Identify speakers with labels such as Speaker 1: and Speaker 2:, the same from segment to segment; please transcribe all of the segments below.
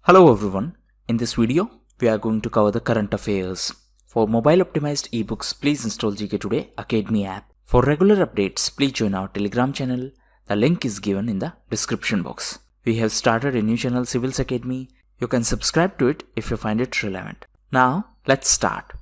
Speaker 1: Hello everyone, in this video we are going to cover the current affairs. For mobile optimized ebooks, please install GK Today Academy app. For regular updates, please join our Telegram channel. The link is given in the description box. We have started a new channel, Civils Academy. You can subscribe to it if you find it relevant. Now let's start.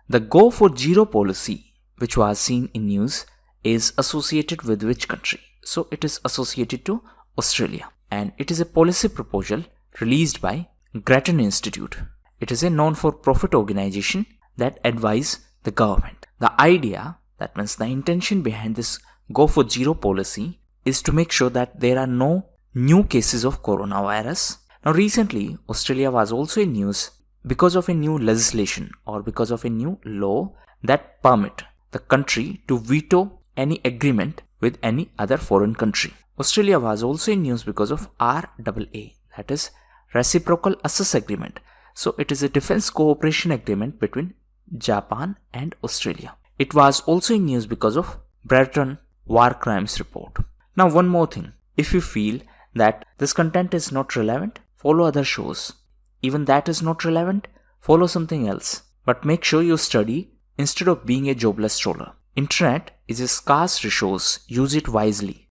Speaker 1: The Go for Zero policy, which was seen in news, is associated with which country? So it is associated to Australia, and it is a policy proposal released by Grattan Institute. It is a non-for-profit organization that advises the government. The idea, that means the intention behind this Go for Zero policy, is to make sure that there are no new cases of coronavirus. Now recently, Australia was also in news because of a new legislation or because of a new law that permit the country to veto any agreement with any other foreign country. Australia was also in news because of RAA, that is Reciprocal Access Agreement. So it is a defense cooperation agreement between Japan and Australia. It was also in news because of Brereton War Crimes Report. Now one more thing, if you feel that this content is not relevant, follow other shows. Even that is not relevant, follow something else. But make sure you study instead of being a jobless scroller. Internet is a scarce resource, use it wisely.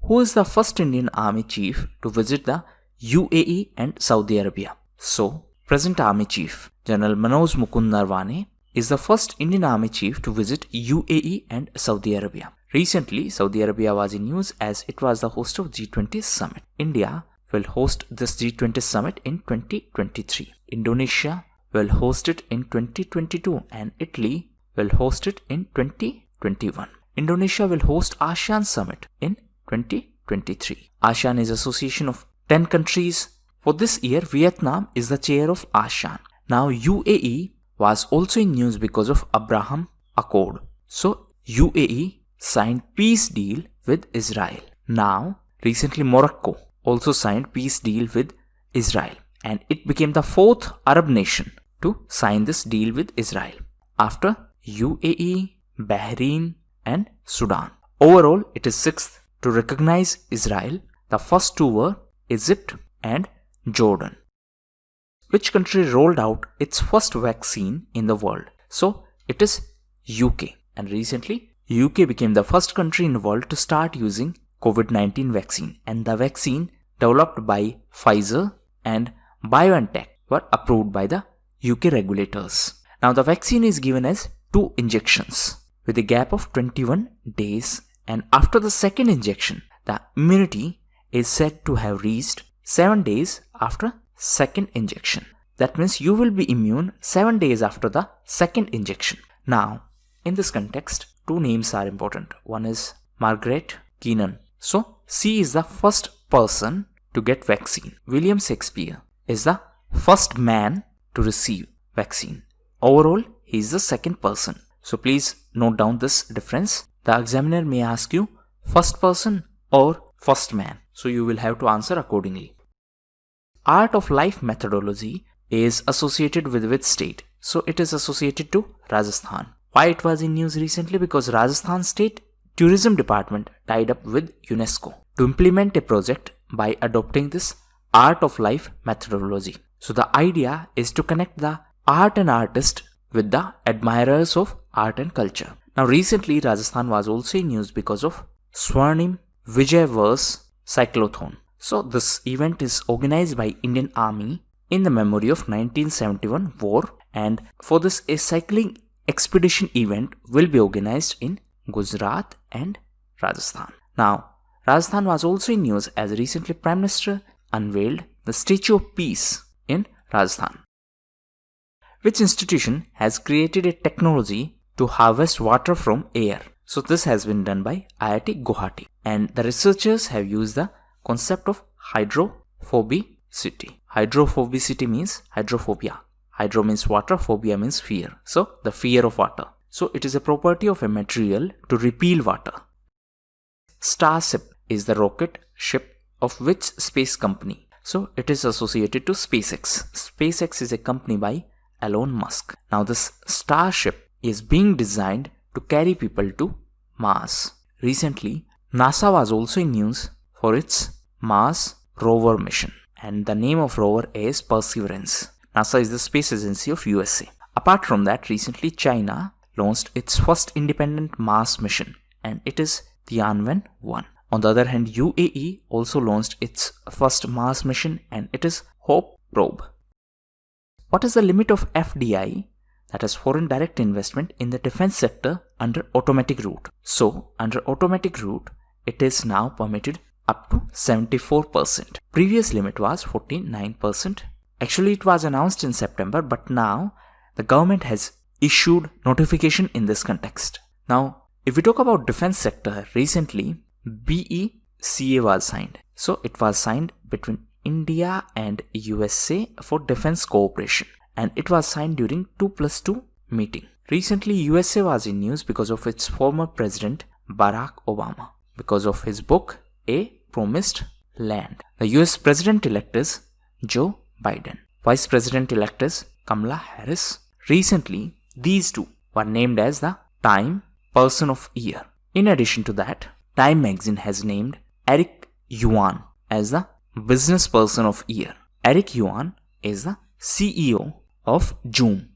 Speaker 1: Who is the first Indian Army Chief to visit the UAE and Saudi Arabia? So, present Army Chief General Manoj Mukund Narwane is the first Indian Army Chief to visit UAE and Saudi Arabia. Recently, Saudi Arabia was in news as it was the host of G20 summit. India will host this G20 summit in 2023. Indonesia will host it in 2022 and Italy will host it in 2021. Indonesia will host ASEAN summit in 2023. ASEAN is association of 10 countries. For this year, Vietnam is the chair of ASEAN. Now UAE was also in news because of Abraham Accord. So UAE signed peace deal with Israel. Now recently Morocco also signed peace deal with Israel, and it became the fourth Arab nation to sign this deal with Israel after UAE, Bahrain and Sudan. Overall, it is sixth to recognize Israel. The first two were Egypt and Jordan. Which country rolled out its first vaccine in the world? So it is UK, and recently UK became the first country in the world to start using COVID-19 vaccine, and the vaccine developed by Pfizer and BioNTech were approved by the UK regulators. Now the vaccine is given as 2 injections with a gap of 21 days, and after the second injection, the immunity is said to have reached 7 days after second injection. That means you will be immune 7 days after the second injection. Now, in this context, 2 names are important. One is Margaret Keenan. So, she is the first person to get vaccine. William Shakespeare is the first man to receive vaccine. Overall, he is the second person. So please note down this difference. The examiner may ask you first person or first man. So you will have to answer accordingly. Art of life methodology is associated with which state? So it is associated to Rajasthan. Why it was in news recently? Because Rajasthan State Tourism Department tied up with UNESCO to implement a project by adopting this art of life methodology. So the idea is to connect the art and artist with the admirers of art and culture. Now recently Rajasthan was also in news because of Swarnim Vijay Verse Cyclothon. So this event is organized by Indian Army in the memory of 1971 war, and for this a cycling expedition event will be organized in Gujarat and Rajasthan. Now Rajasthan was also in news as recently Prime Minister unveiled the Statue of Peace in Rajasthan. Which institution has created a technology to harvest water from air? So this has been done by IIT Guwahati, and the researchers have used the concept of hydrophobicity. Hydrophobicity means hydrophobia. Hydro means water, phobia means fear. So the fear of water. So it is a property of a material to repel water. Starship is the rocket ship of which space company? So it is associated to SpaceX. SpaceX is a company by Elon Musk. Now this Starship is being designed to carry people to Mars. Recently, NASA was also in news for its Mars rover mission, and the name of rover is Perseverance. NASA is the space agency of USA. Apart from that, recently China launched its first independent Mars mission, and it is Tianwen-1. On the other hand, UAE also launched its first Mars mission, and it is Hope probe. What is the limit of FDI, that is foreign direct investment, in the defense sector under automatic route? So under automatic route, it is now permitted up to 74%. Previous limit was 49%. Actually, it was announced in September, but now the government has issued notification in this context. Now, if we talk about defense sector, recently BECA was signed. So it was signed between India and USA for defense cooperation, and it was signed during 2+2 meeting. Recently, USA was in news because of its former president Barack Obama, because of his book A Promised Land. The US president-elect is Joe Biden. Vice president-elect is Kamala Harris. Recently, these two were named as the Time Person of Year. In addition to that, Time magazine has named Eric Yuan as the Business Person of Year. Eric Yuan is the CEO of Zoom.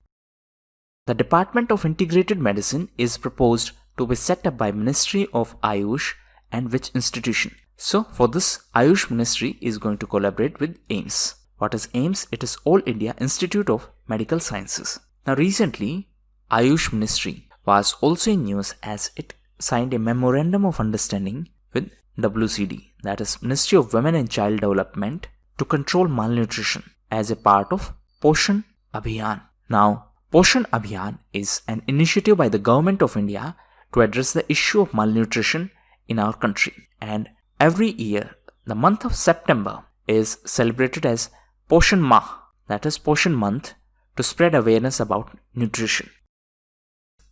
Speaker 1: The Department of Integrated Medicine is proposed to be set up by Ministry of Ayush, and which institution? So for this, Ayush Ministry is going to collaborate with AIIMS. What is AIIMS? It is All India Institute of Medical Sciences. Now recently, Ayush Ministry was also in news as it signed a memorandum of understanding with WCD, that is Ministry of Women and Child Development, to control malnutrition as a part of Poshan Abhiyan. Now, Poshan Abhiyan is an initiative by the Government of India to address the issue of malnutrition in our country. And every year, the month of September is celebrated as Poshan Mah, that is Poshan Month, to spread awareness about nutrition.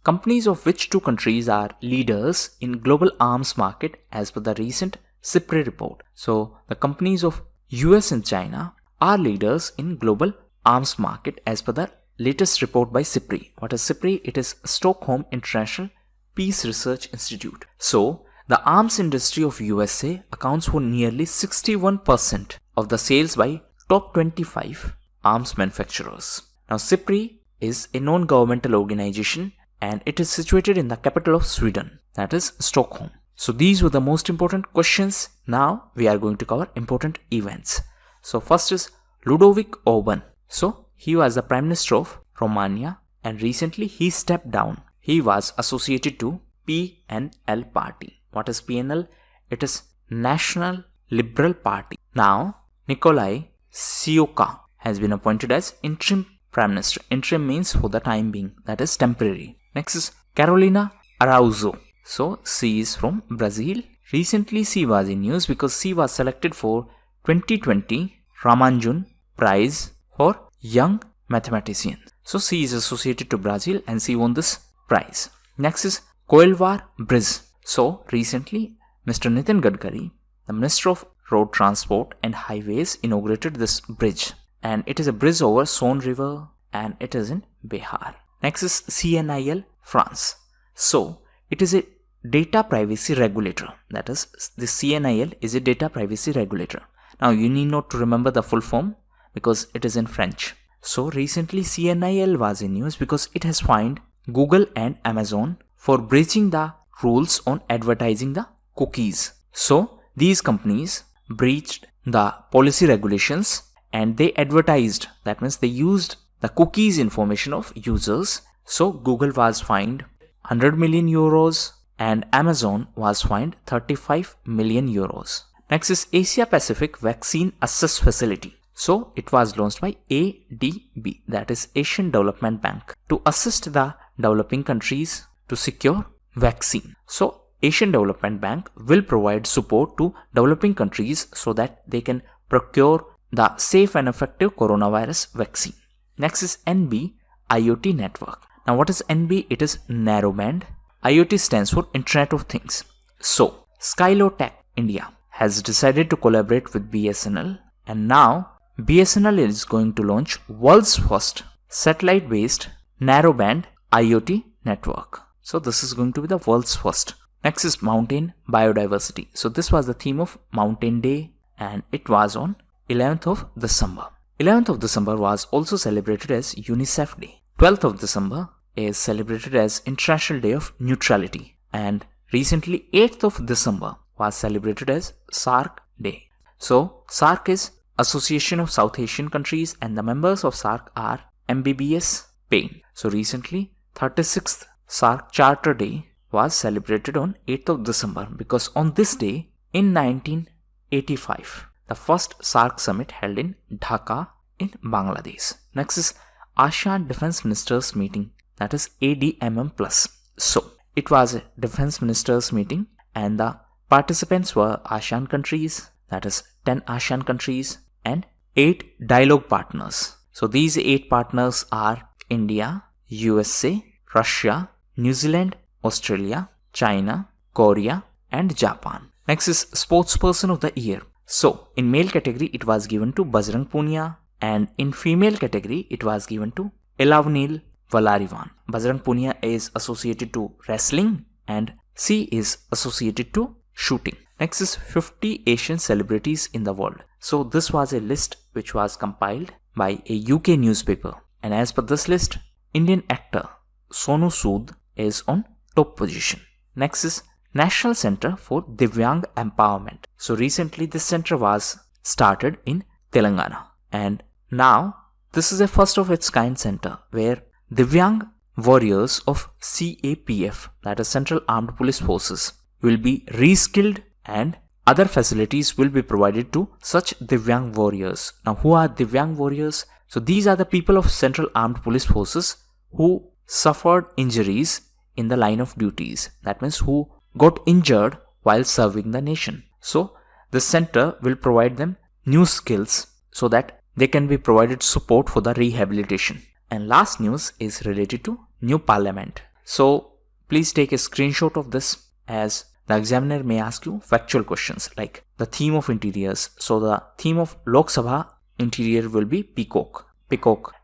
Speaker 1: Companies of which two countries are leaders in global arms market as per the recent CIPRI report? So the companies of US and China are leaders in global arms market as per the latest report by CIPRI. What is CIPRI? It is Stockholm International Peace Research Institute. So the arms industry of USA accounts for nearly 61% of the sales by top 25 arms manufacturers. Now CIPRI is a non-governmental organization, and it is situated in the capital of Sweden, that is Stockholm. So these were the most important questions. Now we are going to cover important events. So first is Ludovic Orban. So he was the Prime Minister of Romania, and recently he stepped down. He was associated to PNL party. What is PNL? It is National Liberal Party. Now Nikolai Sioka has been appointed as interim Prime Minister. Interim means for the time being, that is temporary. Next is Carolina Araujo. So she is from Brazil. Recently she was in news because she was selected for 2020 Ramanujan Prize for Young Mathematician. So she is associated to Brazil and she won this prize. Next is Koilwar Bridge. So recently Mr. Nitin Gadkari, the Minister of Road Transport and Highways, inaugurated this bridge, and it is a bridge over Son River, and it is in Bihar. Next is CNIL France. So it is a data privacy regulator, that is the CNIL is a data privacy regulator. Now you need not to remember the full form because it is in French. So recently CNIL was in news because it has fined Google and Amazon for breaching the rules on advertising the cookies. So these companies breached the policy regulations and they advertised, that means they used the cookies information of users. So Google was fined 100 million euros and Amazon was fined 35 million euros. Next is Asia Pacific Vaccine Access Facility. So it was launched by ADB, that is Asian Development Bank, to assist the developing countries to secure vaccine. So Asian Development Bank will provide support to developing countries so that they can procure the safe and effective coronavirus vaccine. Next is NB IoT network. Now what is NB? It is narrowband. IoT stands for Internet of Things. So Skylo Tech India has decided to collaborate with BSNL, and now BSNL is going to launch world's first satellite based narrowband IoT network. So this is going to be the world's first. Next is mountain biodiversity. So this was the theme of Mountain Day, and it was on 11th of December. 11th of December was also celebrated as UNICEF Day. 12th of December is celebrated as International Day of Neutrality, and recently 8th of December was celebrated as SAARC Day. So SAARC is Association of South Asian Countries, and the members of SAARC are MBBS, Spain. So recently 36th SAARC Charter Day was celebrated on 8th of December because on this day in 1985 the first SAARC summit held in Dhaka in Bangladesh. Next is ASEAN Defense Ministers Meeting, that is ADMM+. So it was a defense ministers meeting and the participants were ASEAN countries, that is 10 ASEAN countries and 8 dialogue partners. So these 8 partners are India, USA, Russia, New Zealand, Australia, China, Korea and Japan. Next is Sportsperson of the Year. So in male category it was given to Bajrang Punia, and in female category it was given to Elavnil Valarivan. Bajrang Punia is associated to wrestling and she is associated to shooting. Next is 50 Asian celebrities in the world. So this was a list which was compiled by a UK newspaper, and as per this list, Indian actor Sonu Sood is on top position. Next is National Center for Divyang Empowerment. So recently this center was started in Telangana, and now this is a first of its kind center where Divyang warriors of CAPF, that is Central Armed Police Forces, will be reskilled and other facilities will be provided to such Divyang warriors. Now who are Divyang warriors? So these are the people of Central Armed Police Forces who suffered injuries in the line of duties. That means who got injured while serving the nation. So the center will provide them new skills so that they can be provided support for the rehabilitation. And last news is related to new parliament. So please take a screenshot of this, as the examiner may ask you factual questions like the theme of interiors. So the theme of Lok Sabha interior will be peacock,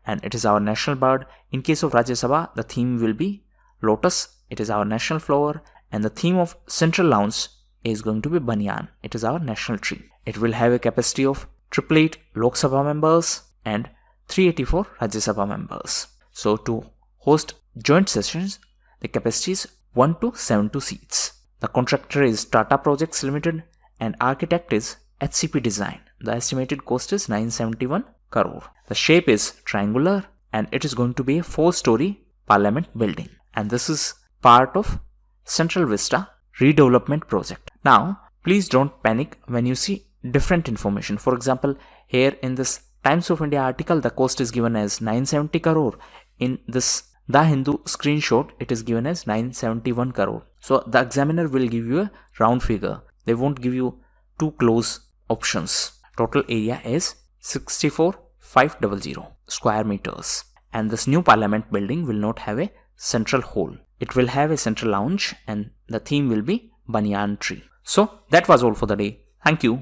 Speaker 1: and it is our national bird. In case of Rajya Sabha, the theme will be lotus, it is our national flower, and the theme of central lounge is going to be banyan, it is our national tree. It will have a capacity of 888 Lok Sabha members and 384 Rajya Sabha members. So to host joint sessions, the capacity is 1 to 72 seats. The contractor is Tata Projects Limited and architect is HCP Design. The estimated cost is 971 crore. The shape is triangular and it is going to be a 4-story parliament building. And this is part of Central Vista redevelopment project. Now, please don't panic when you see different information. For example, here in this Times of India article, the cost is given as 970 crore. In this The Hindu screenshot, it is given as 971 crore. So the examiner will give you a round figure. They won't give you too close options. Total area is 64,500 square meters. And this new parliament building will not have a central hall. It will have a central lounge and the theme will be banyan tree. So that was all for the day. Thank you.